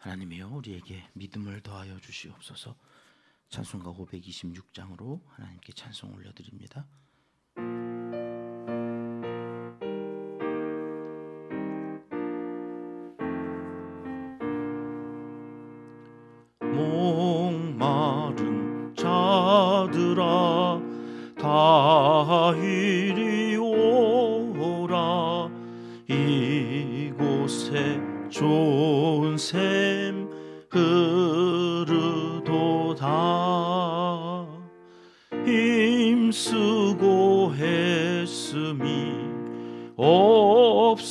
하나님이여 우리에게 믿음을 더하여 주시옵소서. 찬송가 526장으로 하나님께 찬송 올려드립니다. 목마른 자들아 다 이리 오라. 이곳에 좋은 샘 흐르도다. 힘쓰고 애씀이 없을지라도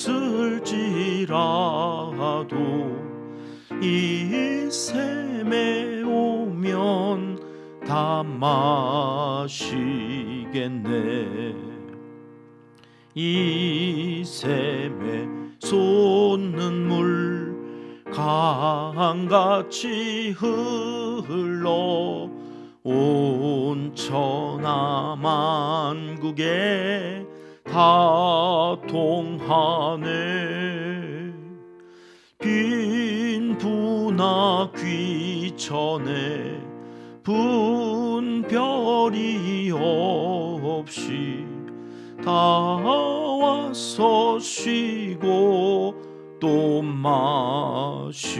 이 샘에 오면 다 마시겠네. 이 샘에 솟는 물 강같이 흘러 온 천하만국에 다 통하네. 빈 분화 귀천에 분별이 없이 다 와서 쉬고 또 마시겠네.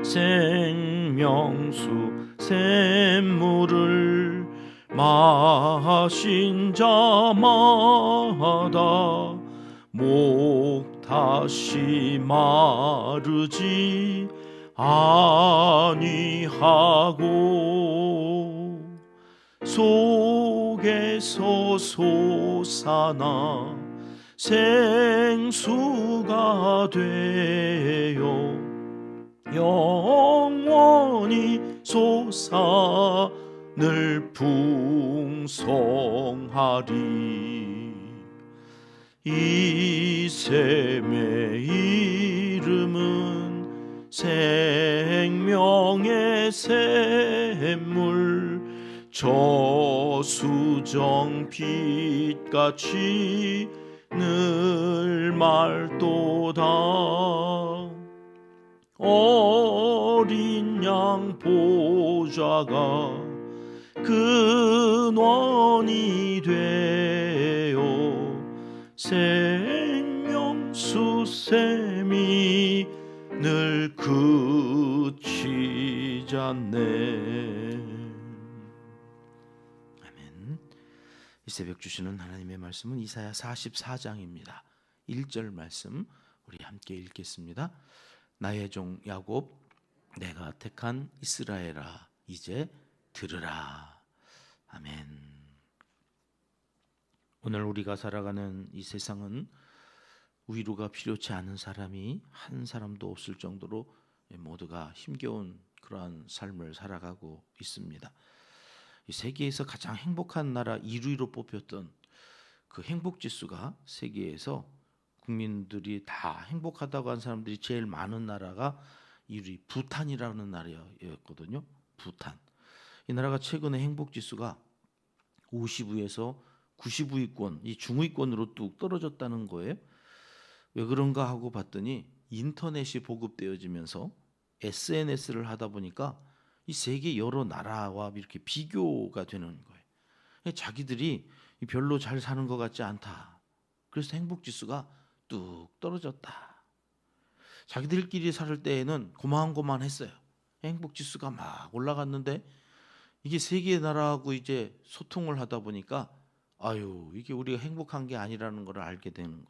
생명수 샘물을 마신 자마다 목 다시 마르지 아니하고 속에서 솟아나 생수가 되어 영원히 솟아늘 풍성하리. 이 샘의 이름은 생명의 샘물, 저수정 빛같이 늘 맑도다. 어린 양 보좌가 근원이 되어 생명수 샘이 늘 그치지 않네. 아멘. 이 새벽 주시는 하나님의 말씀은 이사야 44장입니다. 1절 말씀 우리 함께 읽겠습니다. 나의 종 야곱, 내가 택한 이스라엘아, 이제 들으라. 아멘. 오늘 우리가 살아가는 이 세상은 위로가 필요치 않은 사람이 한 사람도 없을 정도로 모두가 힘겨운 그러한 삶을 살아가고 있습니다. 이 세계에서 가장 행복한 나라 1위로 뽑혔던 그 행복지수가 세계에서 국민들이 다 행복하다고 한 사람들이 제일 많은 나라가 1위 부탄이라는 나라였거든요. 부탄. 이 나라가 최근에 행복지수가 50위에서 90위권, 이 중위권으로 뚝 떨어졌다는 거예요. 왜 그런가 하고 봤더니 인터넷이 보급되어지면서 SNS를 하다 보니까 이 세계 여러 나라와 이렇게 비교가 되는 거예요. 자기들이 별로 잘 사는 것 같지 않다. 그래서 행복지수가 뚝 떨어졌다. 자기들끼리 살 때에는 고만고만했어요. 행복지수가 막 올라갔는데 이게 세계 나라하고 이제 소통을 하다 보니까 이게 우리가 행복한 게 아니라는 걸 알게 되는 거예요.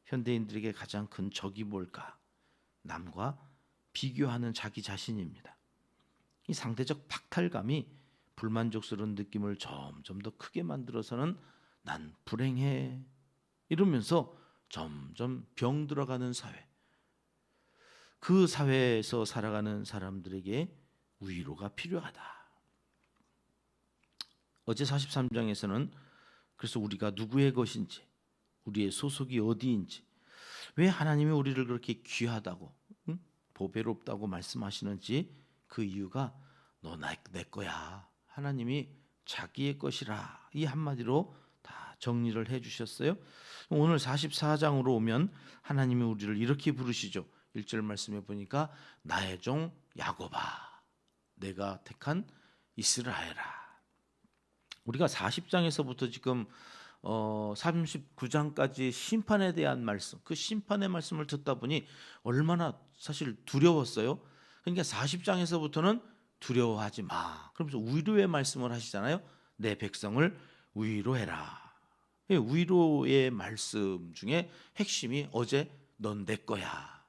현대인들에게 가장 큰 적이 뭘까? 남과 비교하는 자기 자신입니다. 이 상대적 박탈감이 불만족스러운 느낌을 점점 더 크게 만들어서는 난 불행해 이러면서 점점 병들어가는 사회. 그 사회에서 살아가는 사람들에게 위로가 필요하다. 어제 43장에서는 그래서 우리가 누구의 것인지, 우리의 소속이 어디인지, 왜 하나님이 우리를 그렇게 귀하다고 보배롭다고 말씀하시는지 그 이유가 너 내 거야. 하나님이 자기의 것이라 이 한마디로 다 정리를 해주셨어요. 오늘 44장으로 오면 하나님이 우리를 이렇게 부르시죠. 1절 말씀에 보니까 나의 종 야곱아, 내가 택한 이스라엘아. 우리가 40장에서부터 지금 39장까지 심판에 대한 말씀, 그 심판의 말씀을 듣다 보니 얼마나 사실 두려웠어요. 그러니까 40장에서부터는 두려워하지 마, 그러면서 위로의 말씀을 하시잖아요. 내 백성을 위로해라. 위로의 말씀 중에 핵심이 어제 넌 내 거야,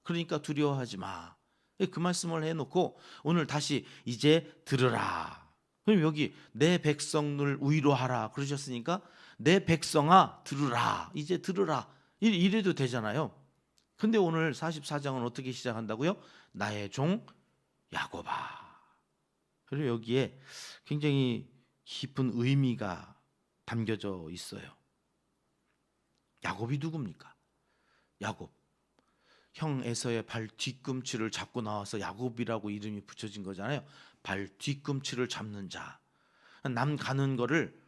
그러니까 두려워하지 마, 그 말씀을 해놓고 오늘 다시 이제 들으라. 그럼 여기 내 백성을 위로하라 그러셨으니까 내 백성아 들으라, 이제 들으라, 이래도 되잖아요. 근데 오늘 44장은 어떻게 시작한다고요? 나의 종 야곱아. 그리고 여기에 굉장히 깊은 의미가 담겨져 있어요. 야곱이 누굽니까? 야곱, 형 에서의 발 뒤꿈치를 잡고 나와서 야곱이라고 이름이 붙여진 거잖아요. 발 뒤꿈치를 잡는 자. 남 가는 거를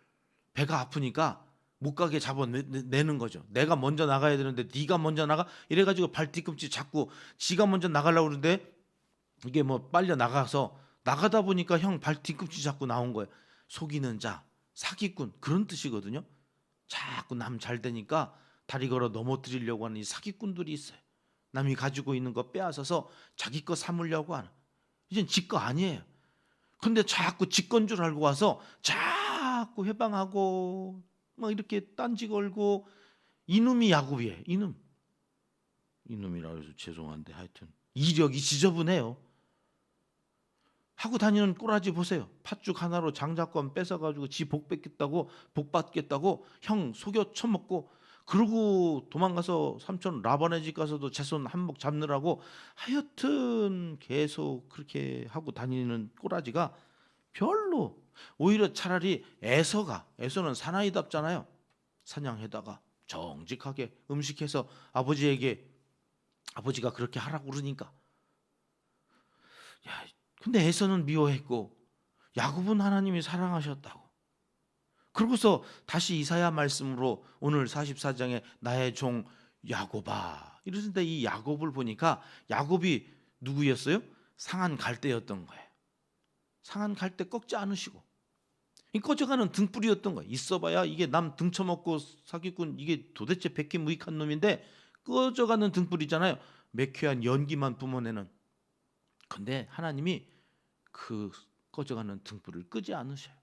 배가 아프니까 못 가게 잡아내는 거죠. 내가 먼저 나가야 되는데 네가 먼저 나가, 이래가지고 발 뒤꿈치 잡고 지가 먼저 나가려고 그러는데 이게 뭐 빨려 나가서 나가다 보니까 형 발 뒤꿈치 잡고 나온 거예요. 속이는 자, 사기꾼, 그런 뜻이거든요. 자꾸 남 잘 되니까 다리 걸어 넘어뜨리려고 하는 이 사기꾼들이 있어요. 남이 가지고 있는 거 빼앗아서 자기 거 삼으려고 하는, 이젠 지 거 아니에요. 근데 자꾸 지 건 줄 알고 와서 자꾸 해방하고 막 이렇게 딴지 걸고, 이놈이 야곱이에요. 이놈이라고 해서 죄송한데 하여튼 이력이 지저분해요. 하고 다니는 꼬라지 보세요. 팥죽 하나로 장자권 뺏어가지고 지 복 받겠다고 형 속여 쳐먹고, 그러고 도망가서 삼촌 라반의 집 가서도 자손 한몫 잡느라고 하여튼 계속 그렇게 하고 다니는 꼬라지가 별로, 오히려 차라리 에서는 사나이답잖아요. 사냥해다가 정직하게 음식해서 아버지가 그렇게 하라고 그러니까. 야, 근데 에서는 미워했고 야곱은 하나님이 사랑하셨다고. 그러고서 다시 이사야 말씀으로 오늘 44장에 나의 종 야곱아 이러는데, 이 야곱을 보니까 야곱이 누구였어요? 상한 갈대였던 거예요. 상한 갈대 꺾지 않으시고 이 꺼져가는 등불이었던 거예요. 있어봐야 이게 남 등쳐먹고 사기꾼, 이게 도대체 백기무익한 놈인데 꺼져가는 등불이잖아요. 매캐한 연기만 뿜어내는. 근데 하나님이 그 꺼져가는 등불을 끄지 않으셔요.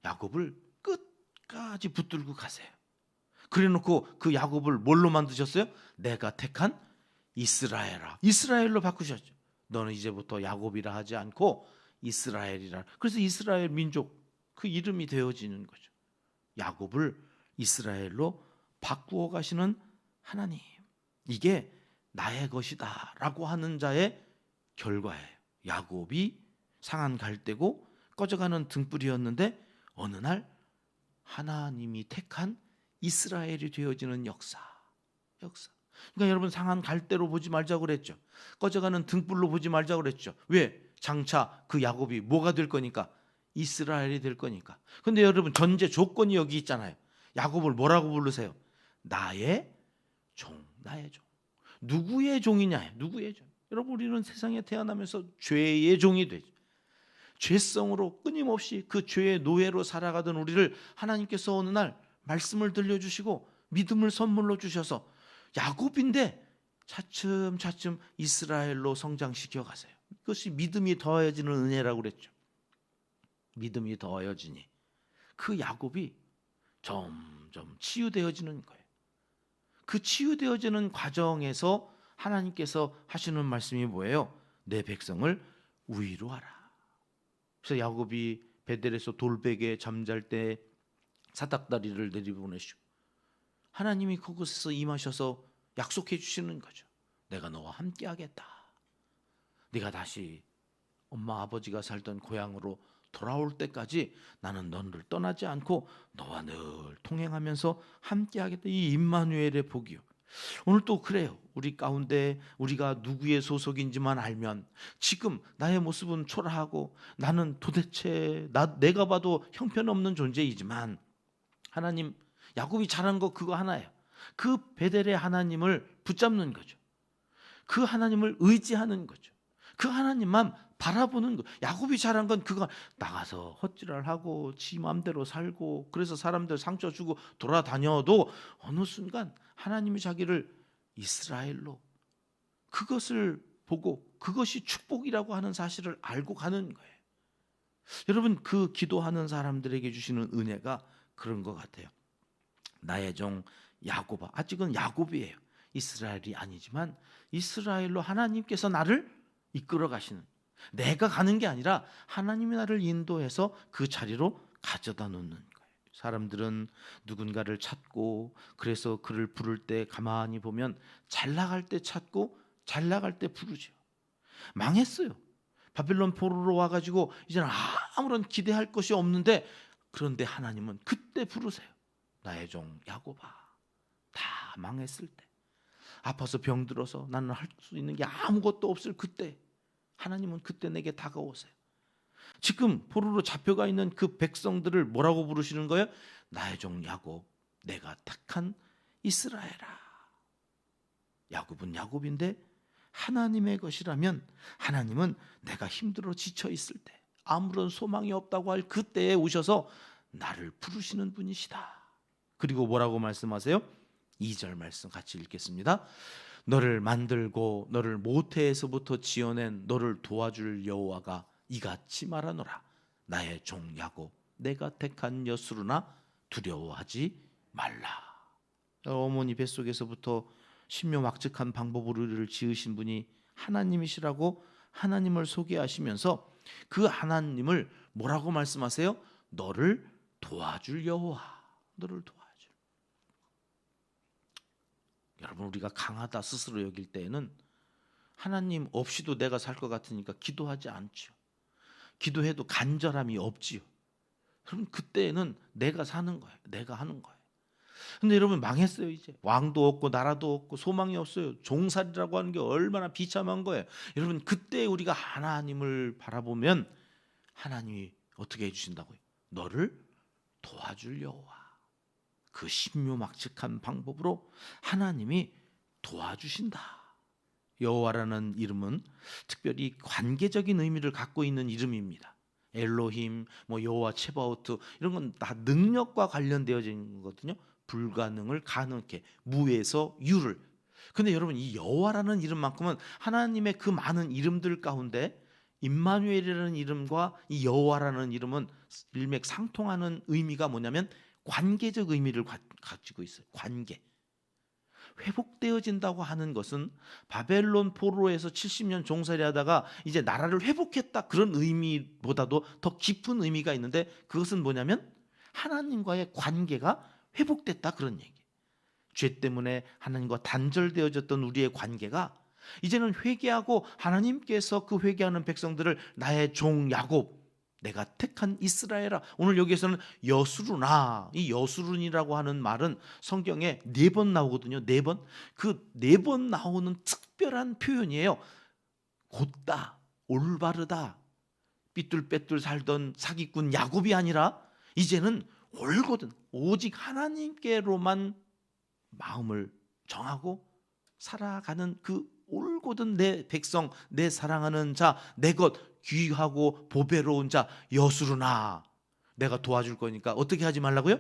야곱을 끝까지 붙들고 가세요. 그래놓고 그 야곱을 뭘로 만드셨어요? 내가 택한 이스라엘로 바꾸셨죠. 너는 이제부터 야곱이라 하지 않고 이스라엘이라. 그래서 이스라엘 민족, 그 이름이 되어지는 거죠. 야곱을 이스라엘로 바꾸어 가시는 하나님, 이게 나의 것이다 라고 하는 자의 결과예요. 야곱이 상한 갈대고 꺼져가는 등불이었는데 어느 날 하나님이 택한 이스라엘이 되어지는 역사. 그러니까 여러분, 상한 갈대로 보지 말자고 그랬죠. 꺼져가는 등불로 보지 말자고 그랬죠. 왜? 장차 그 야곱이 뭐가 될 거니까? 이스라엘이 될 거니까. 근데 여러분, 전제 조건이 여기 있잖아요. 야곱을 뭐라고 부르세요? 나의 종. 누구의 종이냐? 누구의 종? 여러분, 우리는 세상에 태어나면서 죄의 종이 되죠. 죄성으로 끊임없이 그 죄의 노예로 살아가던 우리를 하나님께서 어느 날 말씀을 들려주시고 믿음을 선물로 주셔서 야곱인데 차츰 이스라엘로 성장시켜 가세요. 그것이 믿음이 더해지는 은혜라고 그랬죠. 믿음이 더해지니 그 야곱이 점점 치유되어지는 거예요. 그 치유되어지는 과정에서 하나님께서 하시는 말씀이 뭐예요? 내 백성을 위로하라. 그래서 야곱이 베델에서 돌베개에 잠잘 때 사닥다리를 내려보내시고 하나님이 그곳에서 임하셔서 약속해 주시는 거죠. 내가 너와 함께 하겠다. 네가 다시 엄마 아버지가 살던 고향으로 돌아올 때까지 나는 너를 떠나지 않고 너와 늘 통행하면서 함께 하겠다. 이 임마누엘의 복이요. 오늘 또 그래요. 우리 가운데 우리가 누구의 소속인지만 알면 지금 나의 모습은 초라하고 나는 도대체 내가 봐도 형편없는 존재이지만 하나님, 야곱이 잘한 거 그거 하나예요. 그 베델의 하나님을 붙잡는 거죠. 그 하나님을 의지하는 거죠. 그 하나님만 바라보는 거. 야곱이 잘한 건 그거, 나가서 헛질을하고 지 마음대로 살고 그래서 사람들 상처 주고 돌아다녀도 어느 순간 하나님이 자기를 이스라엘로, 그것을 보고 그것이 축복이라고 하는 사실을 알고 가는 거예요. 여러분, 그 기도하는 사람들에게 주시는 은혜가 그런 것 같아요. 나의 종 야곱아, 아직은 야곱이에요. 이스라엘이 아니지만 이스라엘로 하나님께서 나를 이끌어 가시는, 내가 가는 게 아니라 하나님이 나를 인도해서 그 자리로 가져다 놓는 거예요. 사람들은 누군가를 찾고, 그래서 그를 부를 때 가만히 보면 잘 나갈 때 찾고 잘 나갈 때 부르죠. 망했어요. 바벨론 포로로 와가지고 이제는 아무런 기대할 것이 없는데, 그런데 하나님은 그때 부르세요. 나의 종 야곱아. 다 망했을 때, 아파서 병들어서 나는 할 수 있는 게 아무것도 없을 그때, 하나님은 그때 내게 다가오세요. 지금 포로로 잡혀가 있는 그 백성들을 뭐라고 부르시는 거예요? 나의 종 야곱, 내가 택한 이스라엘아. 야곱은 야곱인데 하나님의 것이라면 하나님은 내가 힘들어 지쳐 있을 때, 아무런 소망이 없다고 할 그때에 오셔서 나를 부르시는 분이시다. 그리고 뭐라고 말씀하세요? 2절 말씀 같이 읽겠습니다. 너를 만들고 너를 모태에서부터 지어낸 너를 도와줄 여호와가 이같이 말하노라. 나의 종 야곱, 내가 택한 여수르나 두려워하지 말라. 어머니 뱃속에서부터 신묘막측한 방법으로 우리를 지으신 분이 하나님이시라고 하나님을 소개하시면서 그 하나님을 뭐라고 말씀하세요? 너를 도와줄 여호와, 너를 도와줄. 여러분, 우리가 강하다 스스로 여길 때에는 하나님 없이도 내가 살 것 같으니까 기도하지 않죠. 기도해도 간절함이 없지요. 그러면 그때는 내가 사는 거예요. 내가 하는 거예요. 근데 여러분, 망했어요. 이제 왕도 없고 나라도 없고 소망이 없어요. 종살이라고 하는 게 얼마나 비참한 거예요. 여러분, 그때 우리가 하나님을 바라보면 하나님이 어떻게 해주신다고요? 너를 도와줄 여호와. 그 신묘막측한 방법으로 하나님이 도와주신다. 여호와라는 이름은 특별히 관계적인 의미를 갖고 있는 이름입니다. 엘로힘, 여호와 체바오트, 이런 건 다 능력과 관련되어진 거거든요. 불가능을 가능케, 무에서 유를. 근데 여러분, 이 여호와라는 이름만큼은 하나님의 그 많은 이름들 가운데 임마누엘이라는 이름과 이 여호와라는 이름은 일맥상통하는 의미가 뭐냐면 관계적 의미를 가지고 있어요. 관계. 회복되어진다고 하는 것은 바벨론 포로에서 70년 종살이 하다가 이제 나라를 회복했다, 그런 의미보다도 더 깊은 의미가 있는데, 그것은 뭐냐면 하나님과의 관계가 회복됐다, 그런 얘기. 죄 때문에 하나님과 단절되어졌던 우리의 관계가 이제는 회개하고 하나님께서 그 회개하는 백성들을 나의 종 야곱, 내가 택한 이스라엘아. 오늘 여기에서는 여수르나, 이 여수run이라고 하는 말은 성경에 4번 나오거든요. 4번. 그 4번 나오는 특별한 표현이에요. 곧다, 올바르다. 삐뚤빼뚤 살던 사기꾼 야곱이 아니라 이제는 올곧은 오직 하나님께로만 마음을 정하고 살아가는 그 올곧은 내 백성, 내 사랑하는 자, 내 것 귀하고 보배로운 자 여수르나. 내가 도와줄 거니까 어떻게 하지 말라고요?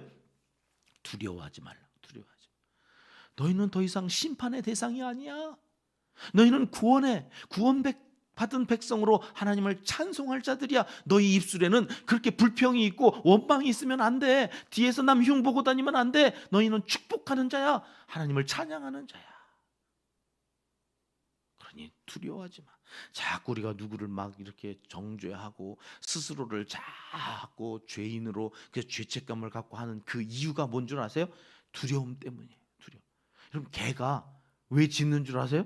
두려워하지 말라. 두려워하지. 너희는 더 이상 심판의 대상이 아니야. 너희는 구원 받은 백성으로 하나님을 찬송할 자들이야. 너희 입술에는 그렇게 불평이 있고 원망이 있으면 안 돼. 뒤에서 남 흉 보고 다니면 안 돼. 너희는 축복하는 자야. 하나님을 찬양하는 자야. 그러니 두려워하지 마. 자꾸 우리가 누구를 막 이렇게 정죄하고 스스로를 자꾸 죄인으로 그 죄책감을 갖고 하는 그 이유가 뭔 줄 아세요? 두려움 때문이에요. 두려움. 여러분, 개가 왜 짖는 줄 아세요?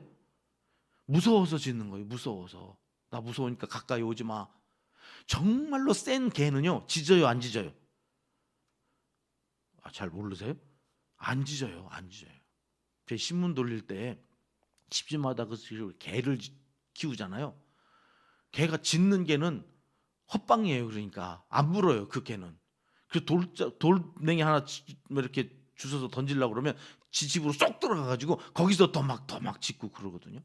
무서워서 짖는 거예요. 무서워서. 나 무서우니까 가까이 오지 마. 정말로 센 개는요, 짖어요, 안 짖어요? 잘 모르세요? 안 짖어요. 안 짖어요. 제 신문 돌릴 때 집집마다 그 개를 키우잖아요. 개가 짖는 개는 헛방이에요. 그러니까 안 물어요. 그 개는. 그 돌멩이 하나 이렇게 주워서 던지려고 그러면 지 집으로 쏙 들어가가지고 거기서 더 막 짓고 그러거든요.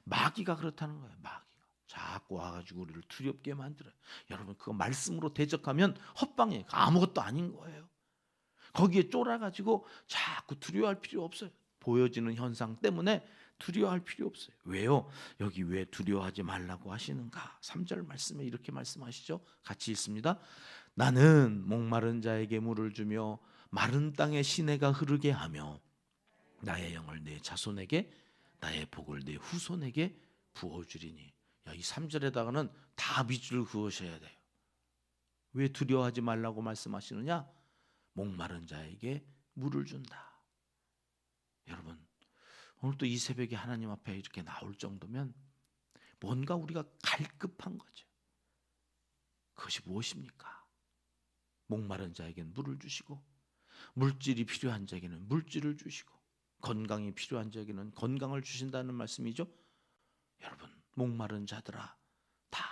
마귀가 그렇다는 거예요. 마귀가 자꾸 와가지고 우리를 두렵게 만들어요. 여러분 그거 말씀으로 대적하면 헛방이에요. 아무것도 아닌 거예요. 거기에 쫄아가지고 자꾸 두려워할 필요 없어요. 보여지는 현상 때문에 두려워할 필요 없어요. 왜요? 여기 왜 두려워하지 말라고 하시는가? 3절 말씀에 이렇게 말씀하시죠. 같이 읽습니다. 나는 목마른 자에게 물을 주며 마른 땅에 시내가 흐르게 하며 나의 영을 내 자손에게 나의 복을 내 후손에게 부어주리니. 이 3절에다가는 다 밑줄을 그으셔야 돼요. 왜 두려워하지 말라고 말씀하시느냐? 목마른 자에게 물을 준다. 여러분 오늘 또 이 새벽에 하나님 앞에 이렇게 나올 정도면 뭔가 우리가 갈급한 거죠. 그것이 무엇입니까? 목마른 자에게는 물을 주시고 물질이 필요한 자에게는 물질을 주시고 건강이 필요한 자에게는 건강을 주신다는 말씀이죠. 여러분 목마른 자들아 다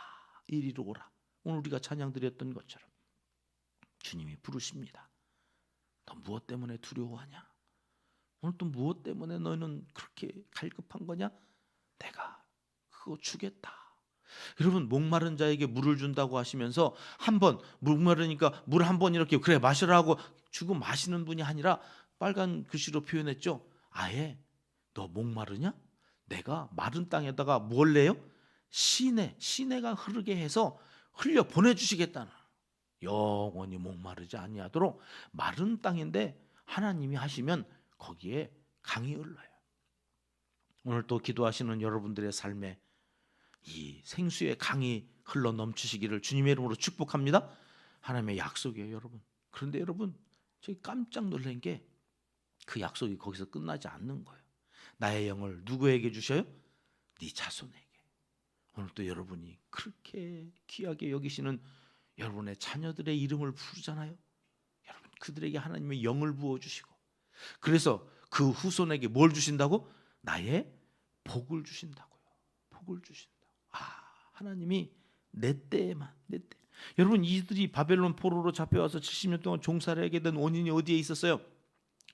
이리로 오라. 오늘 우리가 찬양 드렸던 것처럼 주님이 부르십니다. 너 무엇 때문에 두려워하냐? 오늘 또 무엇 때문에 너는 그렇게 갈급한 거냐? 내가 그거 주겠다. 여러분 목마른 자에게 물을 준다고 하시면서 한번 목마르니까 물 한 번 이렇게 그래 마시라고 주고 마시는 분이 아니라 빨간 글씨로 표현했죠. 아예 너 목마르냐? 내가 마른 땅에다가 뭘 내요? 시내가 흐르게 해서 흘려 보내주시겠다는, 영원히 목마르지 아니하도록 마른 땅인데 하나님이 하시면 거기에 강이 흘러요. 오늘 또 기도하시는 여러분들의 삶에 이 생수의 강이 흘러 넘치시기를 주님의 이름으로 축복합니다. 하나님의 약속이에요, 여러분. 그런데 여러분, 저희 깜짝 놀란 게 그 약속이 거기서 끝나지 않는 거예요. 나의 영을 누구에게 주셔요? 네 자손에게. 오늘 또 여러분이 그렇게 귀하게 여기시는 여러분의 자녀들의 이름을 부르잖아요. 여러분 그들에게 하나님의 영을 부어주시고, 그래서 그 후손에게 뭘 주신다고? 나의 복을 주신다고요. 복을 주신다. 하나님이 내 때에만, 내 때. 여러분 이들이 바벨론 포로로 잡혀와서 70년 동안 종살이 하게 된 원인이 어디에 있었어요?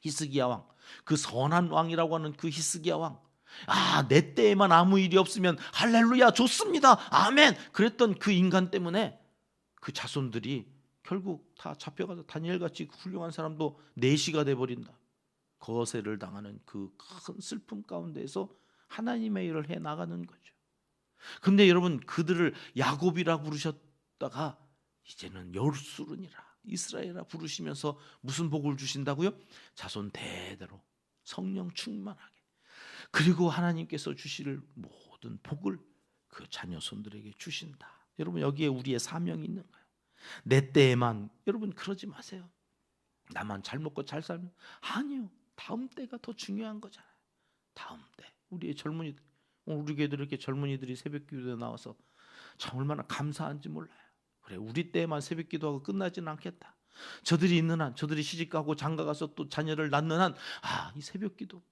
히스기야 왕, 그 선한 왕이라고 하는 그 히스기야 왕. 내 때에만 아무 일이 없으면 할렐루야 좋습니다 아멘 그랬던 그 인간 때문에 그 자손들이 결국 다 잡혀가서 다니엘같이 훌륭한 사람도 내시가 돼버린다. 거세를 당하는 그 큰 슬픔 가운데에서 하나님의 일을 해나가는 거죠. 근데 여러분 그들을 야곱이라 부르셨다가 이제는 여수run이라 이스라엘이라 부르시면서 무슨 복을 주신다고요? 자손 대대로 성령 충만하게, 그리고 하나님께서 주실 모든 복을 그 자녀 손들에게 주신다. 여러분 여기에 우리의 사명이 있는 거예요. 내 때에만. 여러분 그러지 마세요. 나만 잘 먹고 잘 살면 아니요. 다음 때가 더 중요한 거잖아요. 다음 때 우리의 젊은이들, 우리 교회들 이렇게 젊은이들이 새벽 기도에 나와서 참 얼마나 감사한지 몰라요. 그래 우리 때에만 새벽 기도하고 끝나지는 않겠다. 저들이 있는 한, 저들이 시집가고 장가가서 또 자녀를 낳는 한, 이 새벽 기도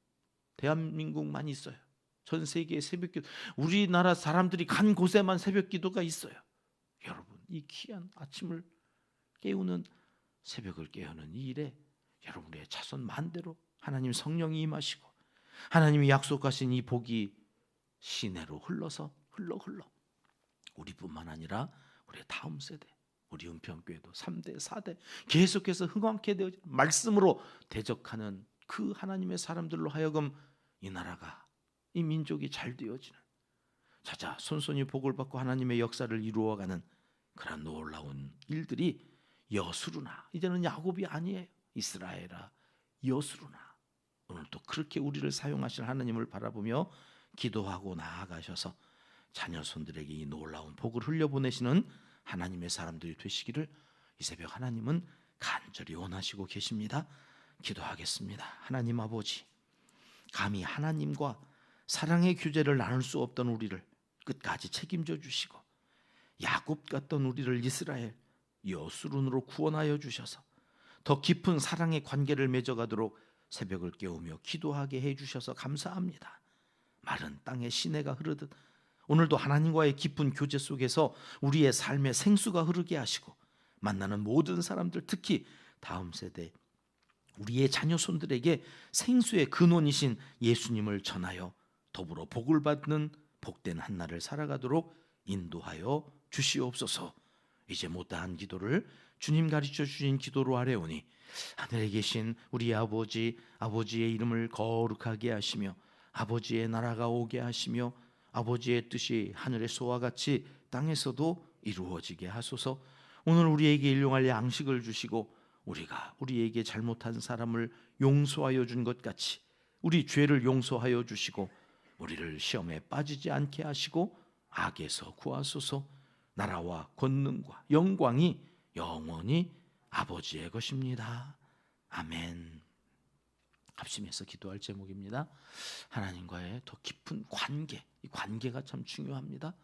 대한민국만 있어요. 전 세계의 새벽 기도, 우리나라 사람들이 간 곳에만 새벽 기도가 있어요. 여러분 이 귀한 아침을 깨우는, 새벽을 깨우는 이 일에 여러분의 자손 만대로 하나님 성령이 임하시고 하나님이 약속하신 이 복이 시내로 흘러서 흘러 우리뿐만 아니라 우리의 다음 세대, 우리 은평교회도 3대 4대 계속해서 흥왕케 되어지는 말씀으로 대적하는 그 하나님의 사람들로 하여금 이 나라가, 이 민족이 잘 되어지는, 자자 손손이 복을 받고 하나님의 역사를 이루어가는 그런 놀라운 일들이 여수르나, 이제는 야곱이 아니에요. 이스라엘아 여수르나. 오늘 또 그렇게 우리를 사용하실 하나님을 바라보며 기도하고 나아가셔서 자녀 손들에게 이 놀라운 복을 흘려보내시는 하나님의 사람들이 되시기를 이 새벽 하나님은 간절히 원하시고 계십니다. 기도하겠습니다. 하나님 아버지, 감히 하나님과 사랑의 교제를 나눌 수 없던 우리를 끝까지 책임져 주시고 야곱 같던 우리를 이스라엘 여수룬으로 구원하여 주셔서 더 깊은 사랑의 관계를 맺어가도록 새벽을 깨우며 기도하게 해주셔서 감사합니다. 마른 땅에 시내가 흐르듯 오늘도 하나님과의 깊은 교제 속에서 우리의 삶의 생수가 흐르게 하시고 만나는 모든 사람들, 특히 다음 세대 우리의 자녀손들에게 생수의 근원이신 예수님을 전하여 더불어 복을 받는 복된 한 날을 살아가도록 인도하여 주시옵소서. 이제 못다한 기도를 주님 가르쳐 주신 기도로 아뢰오니 하늘에 계신 우리 아버지, 아버지의 이름을 거룩하게 하시며 아버지의 나라가 오게 하시며 아버지의 뜻이 하늘에서와 같이 땅에서도 이루어지게 하소서. 오늘 우리에게 일용할 양식을 주시고 우리가 우리에게 잘못한 사람을 용서하여 준 것 같이 우리 죄를 용서하여 주시고 우리를 시험에 빠지지 않게 하시고 악에서 구하소서. 나라와 권능과 영광이 영원히 아버지의 것입니다. 아멘. 합심해서 기도할 제목입니다. 하나님과의 더 깊은 관계, 이 관계가 참 중요합니다.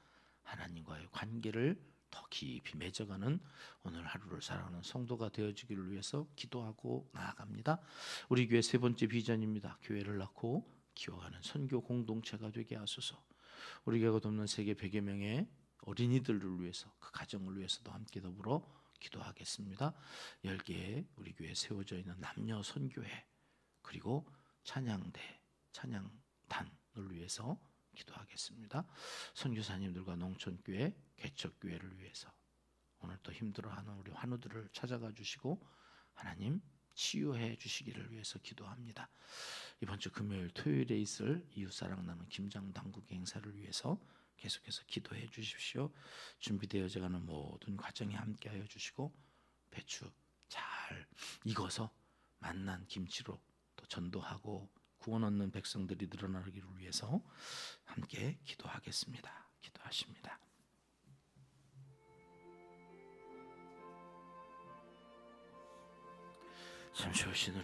하나님과의 관계를 더 깊이 맺어가는 오늘 하루를 살아가는 성도가 되어지기를 위해서 기도하고 나아갑니다. 우리 교회 세 번째 비전입니다. 교회를 낳고 키워가는 선교 공동체가 되게 하소서. 우리 교회가 돕는 세계 100여 명의 어린이들을 위해서, 그 가정을 위해서도 함께 더불어 기도하겠습니다. 10개의 우리 교회에 세워져 있는 남녀 선교회 그리고 찬양대, 찬양단을 위해서 기도하겠습니다. 선교사님들과 농촌교회, 개척교회를 위해서 오늘 또 힘들어하는 우리 환우들을 찾아가 주시고 하나님 치유해 주시기를 위해서 기도합니다. 이번 주 금요일, 토요일에 있을 이웃사랑 나눔 김장 당국 행사를 위해서 계속해서 기도해 주십시오. 준비되어져 가는 모든 과정에 함께하여 주시고 배추 잘 익어서 맛난 김치로 또 전도하고 구원 얻는 백성들이 늘어나기를 위해서 함께 기도하겠습니다. 기도하십니다. 잠시 오시는